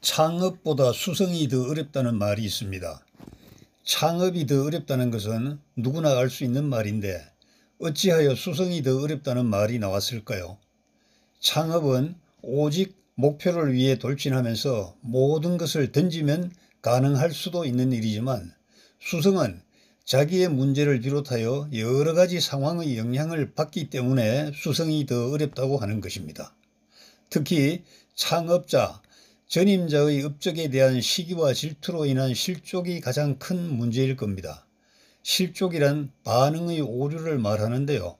창업보다 수성이 더 어렵다는 말이 있습니다. 창업이 더 어렵다는 것은 누구나 알 수 있는 말인데 어찌하여 수성이 더 어렵다는 말이 나왔을까요? 창업은 오직 목표를 위해 돌진하면서 모든 것을 던지면 가능할 수도 있는 일이지만 수성은 자기의 문제를 비롯하여 여러 가지 상황의 영향을 받기 때문에 수성이 더 어렵다고 하는 것입니다. 특히 창업자, 전임자의 업적에 대한 시기와 질투로 인한 실족이 가장 큰 문제일 겁니다. 실족이란 반응의 오류를 말하는데요.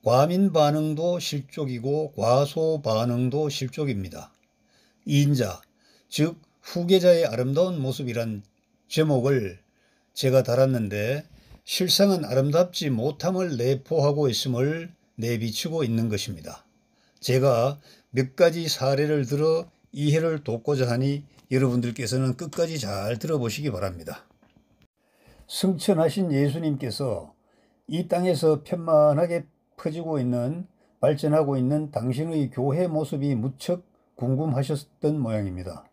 과민 반응도 실족이고 과소 반응도 실족입니다. 이인자, 즉 후계자의 아름다운 모습이란 제목을 제가 달았는데 실상은 아름답지 못함을 내포하고 있음을 내비치고 있는 것입니다. 제가 몇 가지 사례를 들어 이해를 돕고자 하니 여러분들께서는 끝까지 잘 들어보시기 바랍니다. 승천하신 예수님께서 이 땅에서 편만하게 퍼지고 있는, 발전하고 있는 당신의 교회 모습이 무척 궁금하셨던 모양입니다.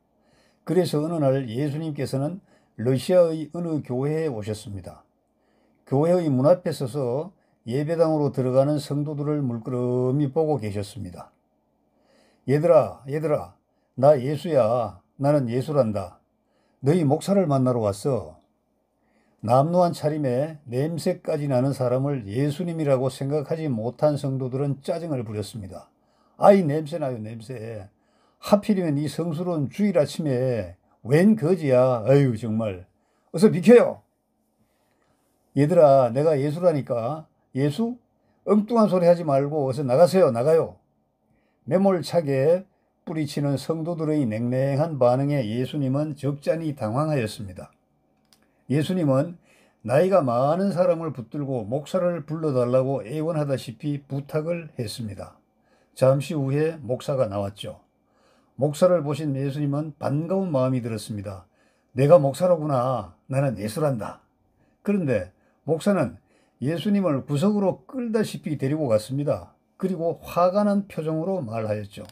그래서 어느 날 예수님께서는 러시아의 어느 교회에 오셨습니다. 교회의 문 앞에 서서 예배당으로 들어가는 성도들을 물끄러미 보고 계셨습니다. 얘들아, 나 예수야. 나는 예수란다. 너희 목사를 만나러 왔어. 남루한 차림에 냄새까지 나는 사람을 예수님이라고 생각하지 못한 성도들은 짜증을 부렸습니다. 아이, 냄새나요, 냄새. 하필이면 이 성스러운 주일 아침에 웬 거지야. 아유, 정말. 어서 비켜요. 얘들아, 내가 예수라니까. 예수? 엉뚱한 소리 하지 말고 어서 나가세요. 나가요. 매몰차게 뿌리치는 성도들의 냉랭한 반응에 예수님은 적잖이 당황하였습니다. 예수님은 나이가 많은 사람을 붙들고 목사를 불러달라고 애원하다시피 부탁을 했습니다. 잠시 후에 목사가 나왔죠. 목사를 보신 예수님은 반가운 마음이 들었습니다. 내가 목사로구나. 나는 예수란다. 그런데 목사는 예수님을 구석으로 끌다시피 데리고 갔습니다. 그리고 화가 난 표정으로 말하였죠.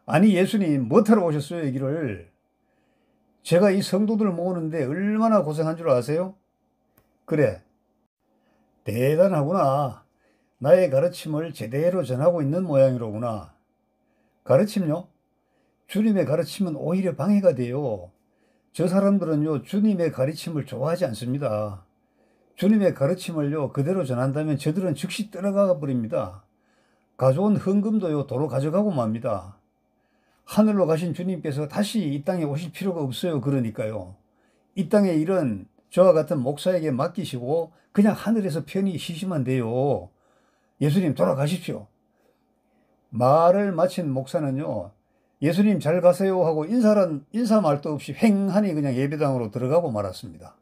아니, 예수님, 뭐 타러 오셨어요, 여기를? 제가 이 성도들 모으는데 얼마나 고생한 줄 아세요? 그래, 대단하구나. 나의 가르침을 제대로 전하고 있는 모양이로구나. 가르침요? 주님의 가르침은 오히려 방해가 돼요. 저 사람들은요, 주님의 가르침을 좋아하지 않습니다. 주님의 가르침을요, 그대로 전한다면 저들은 즉시 떠나가 버립니다. 가져온 헌금도요, 도로 가져가고 맙니다. 하늘로 가신 주님께서 다시 이 땅에 오실 필요가 없어요. 그러니까요. 이 땅의 일은 저와 같은 목사에게 맡기시고 그냥 하늘에서 편히 쉬시면 돼요. 예수님 돌아가십시오. 말을 마친 목사는요, 예수님 잘 가세요 하고 인사 말도 없이 횡하니 그냥 예배당으로 들어가고 말았습니다.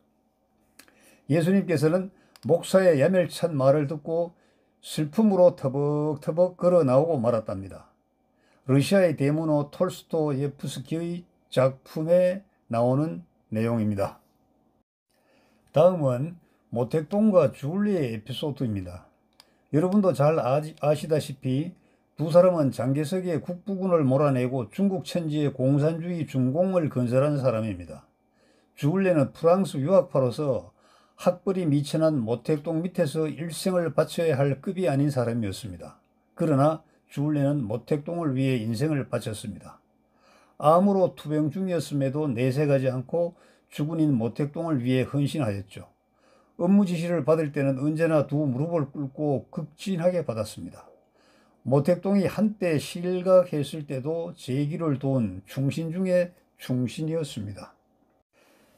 예수님께서는 목사의 야멸찬 말을 듣고 슬픔으로 터벅터벅 걸어 나오고 말았답니다. 러시아의 대문호 톨스토예프스키의 작품에 나오는 내용입니다. 다음은 모택동과 줄리의 에피소드입니다. 여러분도 잘 아시다시피 두 사람은 장개석의 국부군을 몰아내고 중국 천지의 공산주의 중공을 건설한 사람입니다. 줄리는 프랑스 유학파로서 학벌이 미천한 모택동 밑에서 일생을 바쳐야 할 급이 아닌 사람이었습니다. 그러나 줄리는 모택동을 위해 인생을 바쳤습니다. 암으로 투병 중이었음에도 내색하지 않고 주군인 모택동을 위해 헌신하였죠. 업무 지시를 받을 때는 언제나 두 무릎을 꿇고 극진하게 받았습니다. 모택동이 한때 실각했을 때도 제기를 도운 충신 중에 충신이었습니다.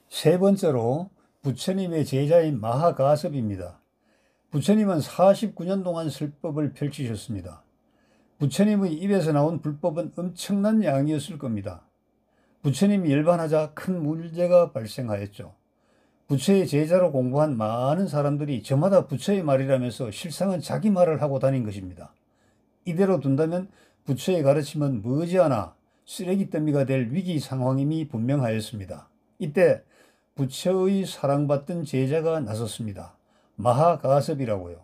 세 번째로 부처님의 제자인 마하가섭입니다. 부처님은 49년 동안 설법을 펼치셨습니다. 부처님의 입에서 나온 불법은 엄청난 양이었을 겁니다. 부처님이 열반하자 큰 문제가 발생하였죠. 부처의 제자로 공부한 많은 사람들이 저마다 부처의 말이라면서 실상은 자기 말을 하고 다닌 것입니다. 이대로 둔다면 부처의 가르침은 머지않아 쓰레기 더미가 될 위기 상황임이 분명하였습니다. 이때 부처의 사랑받던 제자가 나섰습니다. 마하가섭이라고요.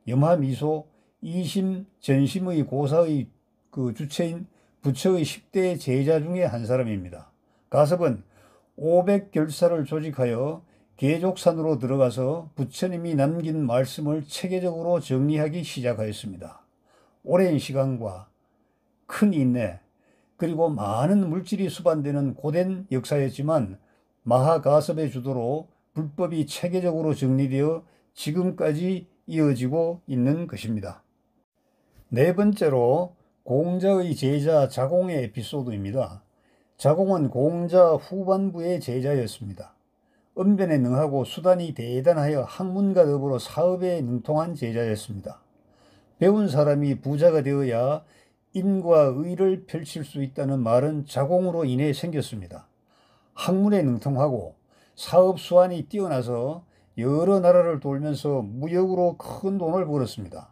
염하미소 이심 전심의 고사의 그 주체인 부처의 10대 제자 중에 한 사람입니다. 가섭은 500결사를 조직하여 계족산으로 들어가서 부처님이 남긴 말씀을 체계적으로 정리하기 시작하였습니다. 오랜 시간과 큰 인내, 그리고 많은 물질이 수반되는 고된 역사였지만 마하가섭의 주도로 불법이 체계적으로 정리되어 지금까지 이어지고 있는 것입니다. 네 번째로 공자의 제자 자공의 에피소드입니다. 자공은 공자 후반부의 제자였습니다. 언변에 능하고 수단이 대단하여 학문과 더불어 사업에 능통한 제자였습니다. 배운 사람이 부자가 되어야 인과 의를 펼칠 수 있다는 말은 자공으로 인해 생겼습니다. 학문에 능통하고 사업 수완이 뛰어나서 여러 나라를 돌면서 무역으로 큰 돈을 벌었습니다.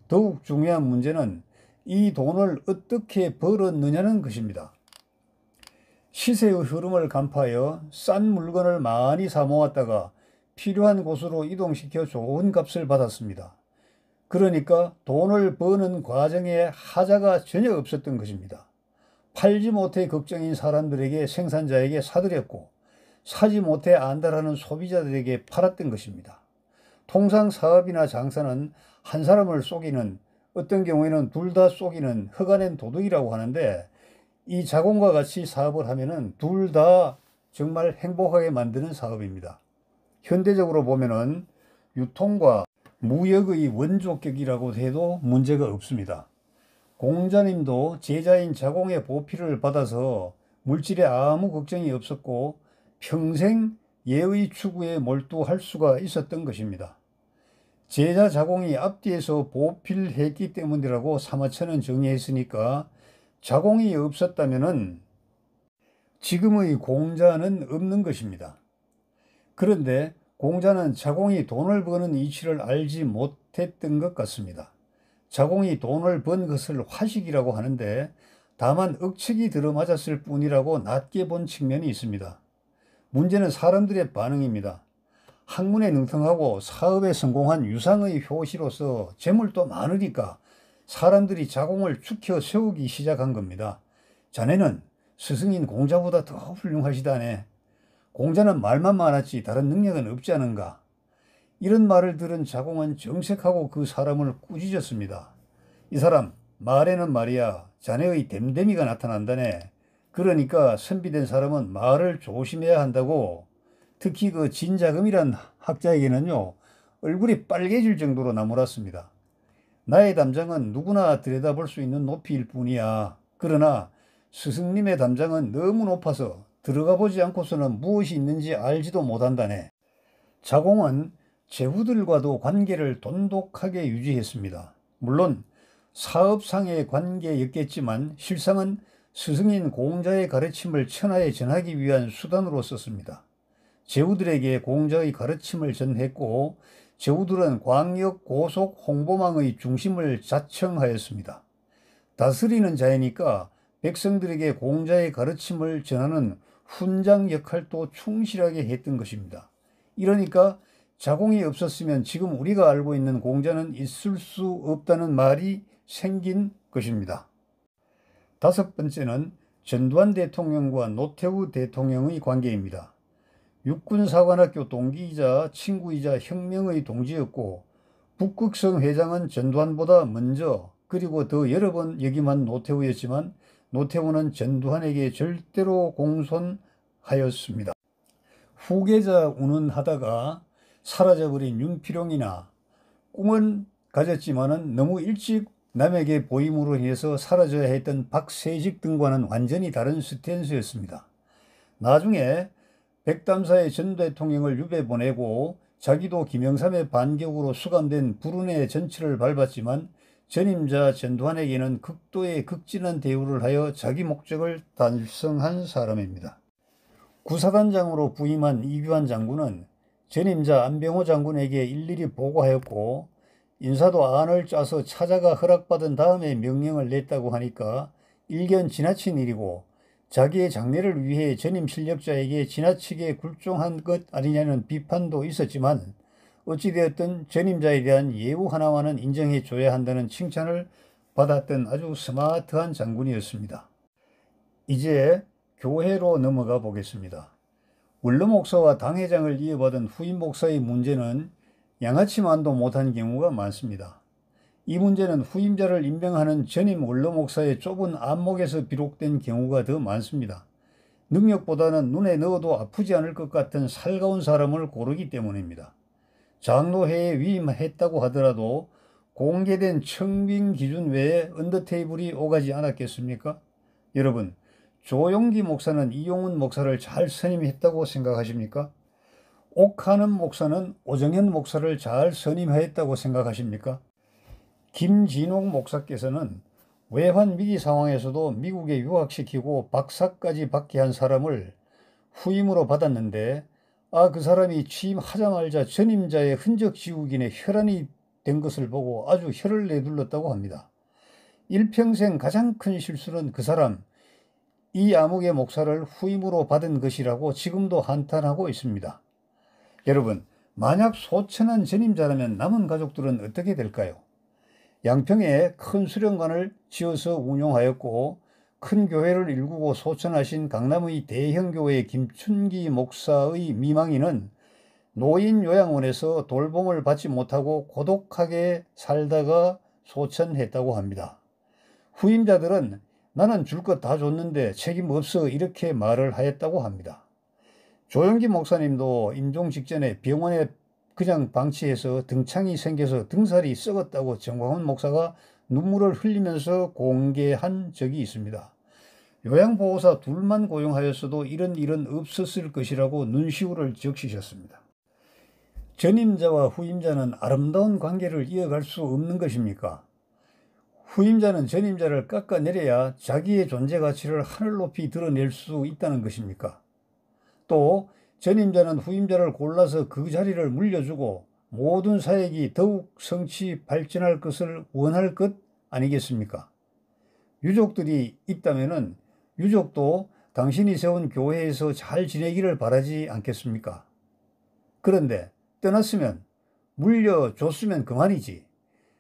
더욱 중요한 문제는 이 돈을 어떻게 벌었느냐는 것입니다. 시세의 흐름을 간파하여 싼 물건을 많이 사 모았다가 필요한 곳으로 이동시켜 좋은 값을 받았습니다. 그러니까 돈을 버는 과정에 하자가 전혀 없었던 것입니다. 팔지 못해 걱정인 사람들에게 생산자에게 사들였고 사지 못해 안달하는 소비자들에게 팔았던 것입니다. 통상 사업이나 장사는 한 사람을 속이는, 어떤 경우에는 둘 다 속이는 허가낸 도둑이라고 하는데, 이 자공과 같이 사업을 하면은 둘 다 정말 행복하게 만드는 사업입니다. 현대적으로 보면은 유통과 무역의 원조격이라고 해도 문제가 없습니다. 공자님도 제자인 자공의 보필을 받아서 물질에 아무 걱정이 없었고 평생 예의 추구에 몰두할 수가 있었던 것입니다. 제자 자공이 앞뒤에서 보필했기 때문이라고 사마천은 정의했으니까 자공이 없었다면은 지금의 공자는 없는 것입니다. 그런데 공자는 자공이 돈을 버는 이치를 알지 못했던 것 같습니다. 자공이 돈을 번 것을 화식이라고 하는데 다만 억측이 들어맞았을 뿐이라고 낮게 본 측면이 있습니다. 문제는 사람들의 반응입니다. 학문에 능통하고 사업에 성공한 유상의 효시로서 재물도 많으니까 사람들이 자공을 축혀 세우기 시작한 겁니다. 자네는 스승인 공자보다 더 훌륭하시다네. 공자는 말만 많았지 다른 능력은 없지 않은가. 이런 말을 들은 자공은 정색하고 그 사람을 꾸짖었습니다. 이 사람 말에는 말이야 자네의 댐댐이가 나타난다네. 그러니까 선비된 사람은 말을 조심해야 한다고. 특히 그 진자금이란 학자에게는요 얼굴이 빨개질 정도로 나무랐습니다. 나의 담장은 누구나 들여다볼 수 있는 높이일 뿐이야. 그러나 스승님의 담장은 너무 높아서 들어가 보지 않고서는 무엇이 있는지 알지도 못한다네. 자공은 제후들과도 관계를 돈독하게 유지했습니다. 물론 사업상의 관계였겠지만 실상은 스승인 공자의 가르침을 천하에 전하기 위한 수단으로 썼습니다. 제후들에게 공자의 가르침을 전했고 제후들은 광역 고속 홍보망의 중심을 자청하였습니다. 다스리는 자이니까 백성들에게 공자의 가르침을 전하는 훈장 역할도 충실하게 했던 것입니다. 이러니까 자공이 없었으면 지금 우리가 알고 있는 공자는 있을 수 없다는 말이 생긴 것입니다. 다섯 번째는 전두환 대통령과 노태우 대통령의 관계입니다. 육군사관학교 동기이자 친구이자 혁명의 동지였고 북극성 회장은 전두환보다 먼저 그리고 더 여러 번 역임한 노태우였지만 노태우는 전두환에게 절대로 공손하였습니다. 후계자 운운하다가 사라져버린 윤필용이나 꿈은 가졌지만은 너무 일찍 남에게 보임으로 인해서 사라져야 했던 박세직 등과는 완전히 다른 스탠스였습니다. 나중에 백담사의 전 대통령을 유배 보내고 자기도 김영삼의 반격으로 수감된 불운의 전철을 밟았지만 전임자 전두환에게는 극도의 극진한 대우를 하여 자기 목적을 달성한 사람입니다. 구사단장으로 부임한 이규환 장군은 전임자 안병호 장군에게 일일이 보고하였고 인사도 안을 짜서 찾아가 허락받은 다음에 명령을 냈다고 하니까 일견 지나친 일이고 자기의 장래를 위해 전임 실력자에게 지나치게 굴종한 것 아니냐는 비판도 있었지만 어찌되었든 전임자에 대한 예우 하나만은 인정해 줘야 한다는 칭찬을 받았던 아주 스마트한 장군이었습니다. 이제 교회로 넘어가 보겠습니다. 원로 목사와 당회장을 이어받은 후임 목사의 문제는 양아치만도 못한 경우가 많습니다. 이 문제는 후임자를 임명하는 전임 원로 목사의 좁은 안목에서 비롯된 경우가 더 많습니다. 능력보다는 눈에 넣어도 아프지 않을 것 같은 살가운 사람을 고르기 때문입니다. 장로회에 위임했다고 하더라도 공개된 청빙 기준 외에 언더테이블이 오가지 않았겠습니까? 여러분, 조용기 목사는 이용훈 목사를 잘 선임했다고 생각하십니까? 옥하는 목사는 오정현 목사를 잘 선임했다고 생각하십니까? 김진옥 목사께서는 외환 위기 상황에서도 미국에 유학시키고 박사까지 받게 한 사람을 후임으로 받았는데 그 사람이 취임하자마자 전임자의 흔적 지우기에 혈안이 된 것을 보고 아주 혀를 내둘렀다고 합니다. 일평생 가장 큰 실수는 그 사람, 이 암흑의 목사를 후임으로 받은 것이라고 지금도 한탄하고 있습니다. 여러분, 만약 소천한 전임자라면 남은 가족들은 어떻게 될까요? 양평에 큰 수련관을 지어서 운용하였고 큰 교회를 일구고 소천하신 강남의 대형 교회 김춘기 목사의 미망인은 노인 요양원에서 돌봄을 받지 못하고 고독하게 살다가 소천했다고 합니다. 후임자들은 나는 줄 것 다 줬는데 책임 없어 이렇게 말을 하였다고 합니다. 조영기 목사님도 임종 직전에 병원에 그냥 방치해서 등창이 생겨서 등살이 썩었다고 정광훈 목사가 눈물을 흘리면서 공개한 적이 있습니다. 요양보호사 둘만 고용하였어도 이런 일은 없었을 것이라고 눈시울을 적시셨습니다. 전임자와 후임자는 아름다운 관계를 이어갈 수 없는 것입니까? 후임자는 전임자를 깎아내려야 자기의 존재 가치를 하늘 높이 드러낼 수 있다는 것입니까? 또 전임자는 후임자를 골라서 그 자리를 물려주고 모든 사역이 더욱 성취 발전할 것을 원할 것 아니겠습니까? 유족들이 있다면 유족도 당신이 세운 교회에서 잘 지내기를 바라지 않겠습니까? 그런데 떠났으면 물려줬으면 그만이지.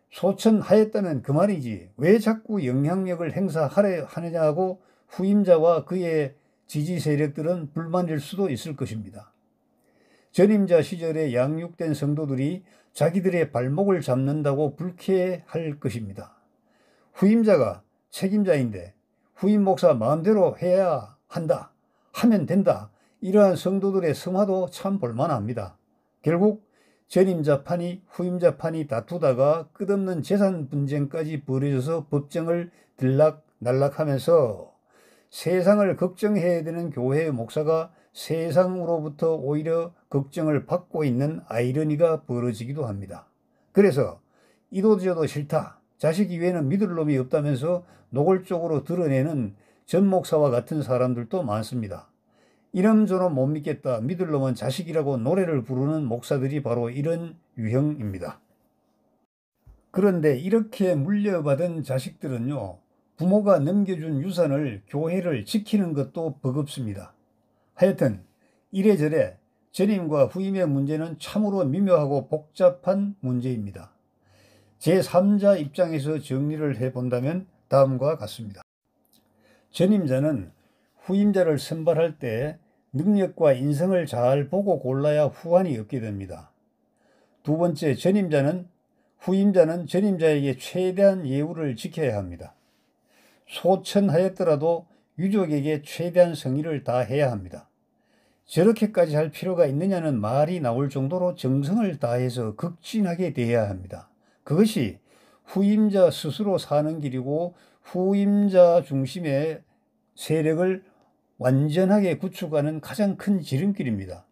소천하였다면 그만이지. 왜 자꾸 영향력을 행사하려 하느냐고 후임자와 그의 지지 세력들은 불만일 수도 있을 것입니다. 전임자 시절에 양육된 성도들이 자기들의 발목을 잡는다고 불쾌할 것입니다. 후임자가 책임자인데 후임 목사 마음대로 해야 한다, 하면 된다, 이러한 성도들의 성화도 참 볼만합니다. 결국 전임자 판이 후임자 판이 다투다가 끝없는 재산 분쟁까지 벌어져서 법정을 들락날락하면서 세상을 걱정해야 되는 교회의 목사가 세상으로부터 오히려 걱정을 받고 있는 아이러니가 벌어지기도 합니다. 그래서 이도저도 싫다, 자식 이외에는 믿을 놈이 없다면서 노골적으로 드러내는 전 목사와 같은 사람들도 많습니다. 이름저름 못 믿겠다, 믿을 놈은 자식이라고 노래를 부르는 목사들이 바로 이런 유형입니다. 그런데 이렇게 물려받은 자식들은요, 부모가 넘겨준 유산을 교회를 지키는 것도 버겁습니다. 하여튼 이래저래 전임과 후임의 문제는 참으로 미묘하고 복잡한 문제입니다. 제3자 입장에서 정리를 해본다면 다음과 같습니다. 전임자는 후임자를 선발할 때 능력과 인성을 잘 보고 골라야 후환이 없게 됩니다. 두 번째, 후임자는 전임자에게 최대한 예우를 지켜야 합니다. 소천하였더라도 유족에게 최대한 성의를 다해야 합니다. 저렇게까지 할 필요가 있느냐는 말이 나올 정도로 정성을 다해서 극진하게 대해야 합니다. 그것이 후임자 스스로 사는 길이고 후임자 중심의 세력을 완전하게 구축하는 가장 큰 지름길입니다.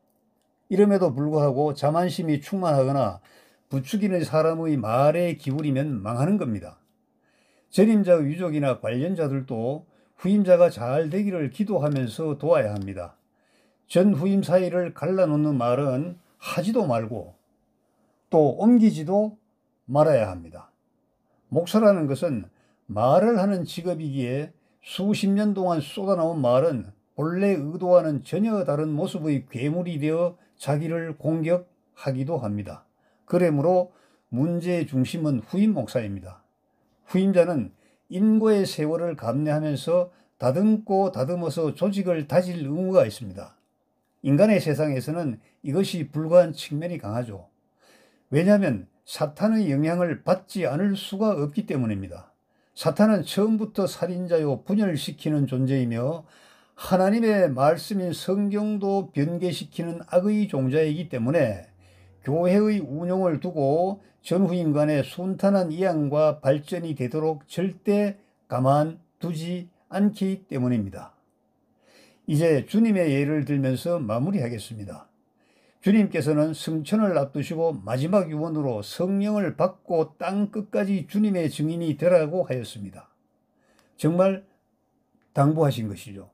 이름에도 불구하고 자만심이 충만하거나 부추기는 사람의 말에 기울이면 망하는 겁니다. 전임자의 유족이나 관련자들도 후임자가 잘 되기를 기도하면서 도와야 합니다. 전 후임 사이를 갈라놓는 말은 하지도 말고 또 옮기지도 말아야 합니다. 목사라는 것은 말을 하는 직업이기에 수십 년 동안 쏟아나온 말은 본래 의도와는 전혀 다른 모습의 괴물이 되어 자기를 공격하기도 합니다. 그러므로 문제의 중심은 후임 목사입니다. 후임자는 인고의 세월을 감내하면서 다듬고 다듬어서 조직을 다질 의무가 있습니다. 인간의 세상에서는 이것이 불가한 측면이 강하죠. 왜냐하면 사탄의 영향을 받지 않을 수가 없기 때문입니다. 사탄은 처음부터 살인자요 분열시키는 존재이며 하나님의 말씀인 성경도 변개시키는 악의 종자이기 때문에 교회의 운용을 두고 전후임 간의 순탄한 이양과 발전이 되도록 절대 가만두지 않기 때문입니다. 이제 주님의 예를 들면서 마무리하겠습니다. 주님께서는 성천을 앞두시고 마지막 유언으로 성령을 받고 땅 끝까지 주님의 증인이 되라고 하였습니다. 정말 당부하신 것이죠.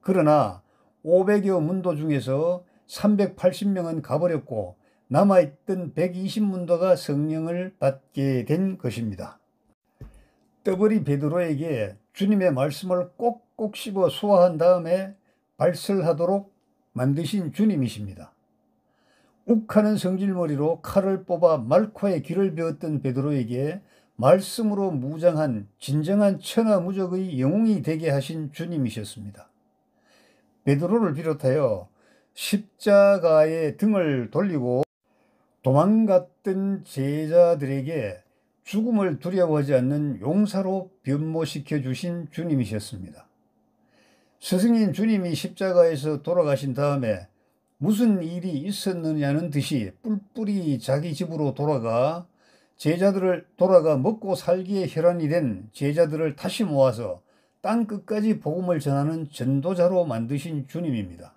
그러나 500여 문도 중에서 380명은 가버렸고 남아있던 120문도가 성령을 받게 된 것입니다. 떠벌이 베드로에게 주님의 말씀을 꼭꼭 씹어 소화한 다음에 발설하도록 만드신 주님이십니다. 욱하는 성질머리로 칼을 뽑아 말코의 길을 베었던 베드로에게 말씀으로 무장한 진정한 천하무적의 영웅이 되게 하신 주님이셨습니다. 베드로를 비롯하여 십자가의 등을 돌리고 도망갔던 제자들에게 죽음을 두려워하지 않는 용사로 변모시켜 주신 주님이셨습니다. 스승인 주님이 십자가에서 돌아가신 다음에 무슨 일이 있었느냐는 듯이 뿔뿔이 자기 집으로 돌아가 먹고 살기에 혈안이 된 제자들을 다시 모아서 땅 끝까지 복음을 전하는 전도자로 만드신 주님입니다.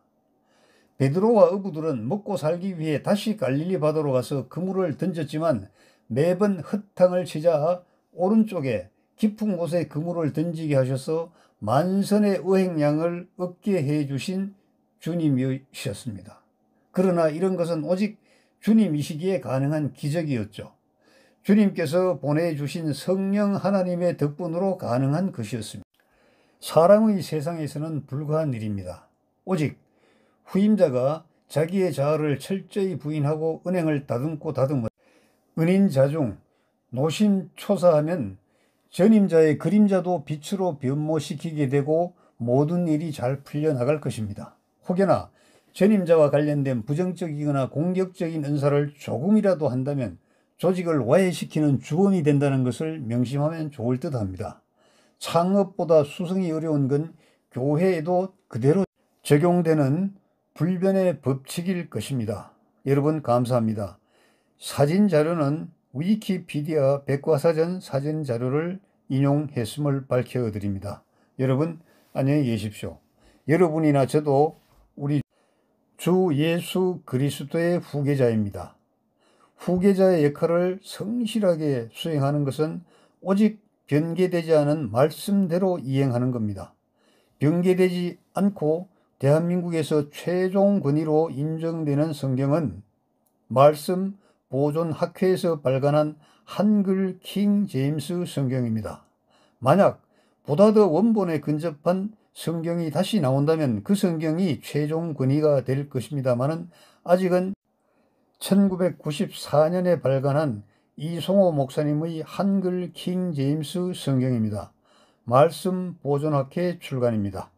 베드로와 어부들은 먹고 살기 위해 다시 갈릴리 바다로 가서 그물을 던졌지만 매번 헛탕을 치자 오른쪽에 깊은 곳에 그물을 던지게 하셔서 만선의 어획량을 얻게 해주신 주님이셨습니다. 그러나 이런 것은 오직 주님이시기에 가능한 기적이었죠. 주님께서 보내주신 성령 하나님의 덕분으로 가능한 것이었습니다. 사람의 세상에서는 불가한 일입니다. 오직 후임자가 자기의 자아를 철저히 부인하고 은행을 다듬고 다듬어 은인자중 노심초사하면 전임자의 그림자도 빛으로 변모시키게 되고 모든 일이 잘 풀려나갈 것입니다. 혹여나 전임자와 관련된 부정적이거나 공격적인 은사를 조금이라도 한다면 조직을 와해시키는 주범이 된다는 것을 명심하면 좋을 듯합니다. 창업보다 수성이 어려운 건 교회에도 그대로 적용되는 불변의 법칙일 것입니다. 여러분 감사합니다. 사진 자료는 위키피디아 백과사전 사전 자료를 인용했음을 밝혀드립니다. 여러분 안녕히 계십시오. 여러분이나 저도 우리 주 예수 그리스도의 후계자입니다. 후계자의 역할을 성실하게 수행하는 것은 오직 변개되지 않은 말씀대로 이행하는 겁니다. 변개되지 않고 대한민국에서 최종 권위로 인정되는 성경은 말씀 보존 학회에서 발간한 한글 킹 제임스 성경입니다. 만약 보다 더 원본에 근접한 성경이 다시 나온다면 그 성경이 최종 권위가 될 것입니다마는 아직은 1994년에 발간한 이송호 목사님의 한글 킹 제임스 성경입니다. 말씀 보존학회 출간입니다.